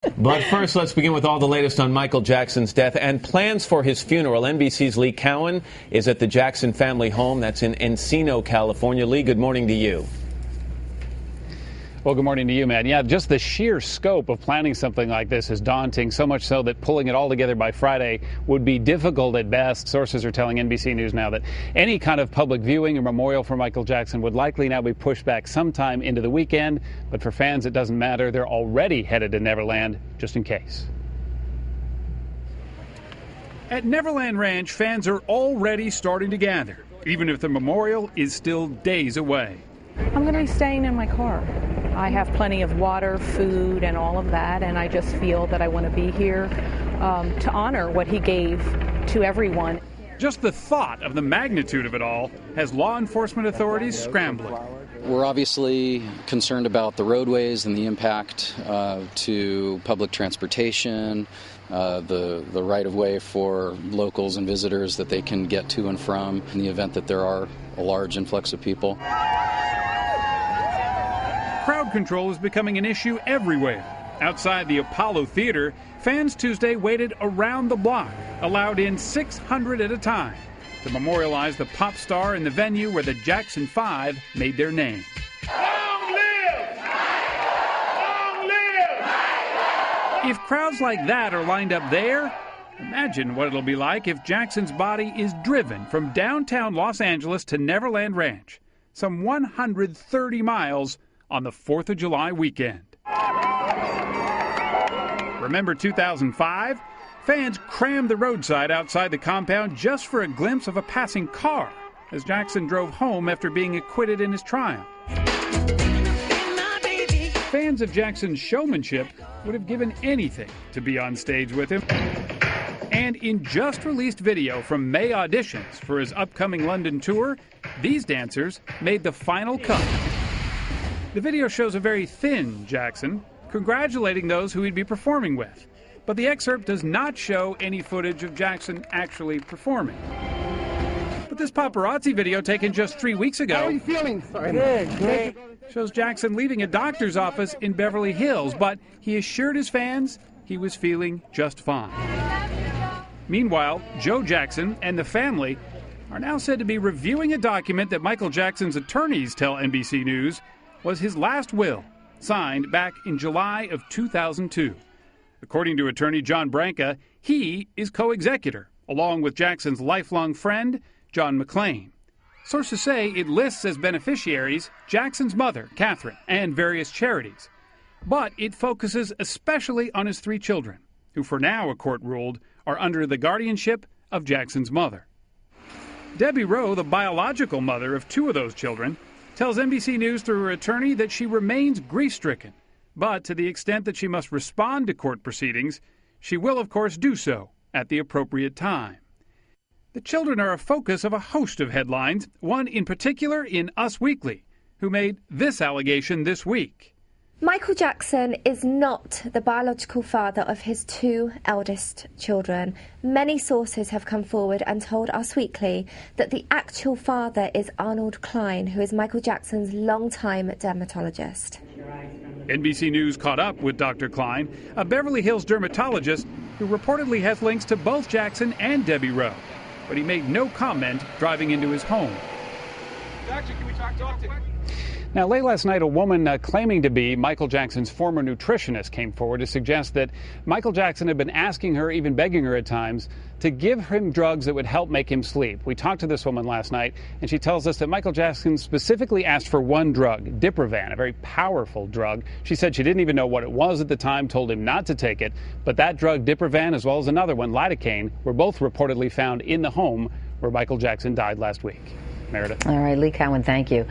But first, let's begin with all the latest on Michael Jackson's death and plans for his funeral. NBC's Lee Cowan is at the Jackson family home. That's in Encino, California. Lee, good morning to you. Well, good morning to you, man. Yeah, just the sheer scope of planning something like this is daunting, so much so that pulling it all together by Friday would be difficult at best. Sources are telling NBC News now that any kind of public viewing or memorial for Michael Jackson would likely now be pushed back sometime into the weekend. But for fans, it doesn't matter. They're already headed to Neverland, just in case. At Neverland Ranch, fans are already starting to gather, even if the memorial is still days away. I'm going to be staying in my car. I have plenty of water, food, and all of that, and I just feel that I want to be here to honor what he gave to everyone. Just the thought of the magnitude of it all has law enforcement authorities scrambling. We're obviously concerned about the roadways and the impact to public transportation, the right-of-way for locals and visitors that they can get to and from in the event that there are a large influx of people. Crowd control is becoming an issue everywhere. Outside the Apollo Theater, fans Tuesday waited around the block, allowed in 600 at a time, to memorialize the pop star in the venue where the Jackson 5 made their name. Long live! Long live! If crowds like that are lined up there, imagine what it'll be like if Jackson's body is driven from downtown Los Angeles to Neverland Ranch, some 130 miles on the 4th of July weekend. Remember 2005? Fans crammed the roadside outside the compound just for a glimpse of a passing car as Jackson drove home after being acquitted in his trial. Fans of Jackson's showmanship would have given anything to be on stage with him. And in just released video from May auditions for his upcoming London tour, these dancers made the final cut. The video shows a very thin Jackson congratulating those who he'd be performing with. But the excerpt does not show any footage of Jackson actually performing. But this paparazzi video taken just 3 weeks ago. How are you feeling? Good. Shows Jackson leaving a doctor's office in Beverly Hills, but he assured his fans he was feeling just fine. Meanwhile, Joe Jackson and the family are now said to be reviewing a document that Michael Jackson's attorneys tell NBC News was his last will, signed back in July of 2002. According to attorney John Branca, he is co-executor, along with Jackson's lifelong friend, John McClane. Sources say it lists as beneficiaries Jackson's mother, Catherine, and various charities. But it focuses especially on his 3 children, who for now, a court ruled, are under the guardianship of Jackson's mother. Debbie Rowe, the biological mother of 2 of those children, tells NBC News through her attorney that she remains grief-stricken, but to the extent that she must respond to court proceedings, she will, of course, do so at the appropriate time. The children are a focus of a host of headlines, one in particular in Us Weekly, who made this allegation this week. Michael Jackson is not the biological father of his 2 eldest children. Many sources have come forward and told Us Weekly that the actual father is Arnold Klein, who is Michael Jackson's longtime dermatologist. NBC News caught up with Dr. Klein, a Beverly Hills dermatologist who reportedly has links to both Jackson and Debbie Rowe, but he made no comment driving into his home. Doctor, can we talk to you? Now, late last night, a woman claiming to be Michael Jackson's former nutritionist came forward to suggest that Michael Jackson had been asking her, even begging her at times, to give him drugs that would help make him sleep. We talked to this woman last night, and she tells us that Michael Jackson specifically asked for one drug, Diprivan, a very powerful drug. She said she didn't even know what it was at the time, told him not to take it. But that drug, Diprivan, as well as another one, lidocaine, were both reportedly found in the home where Michael Jackson died last week. Meredith. All right, Lee Cowan, thank you.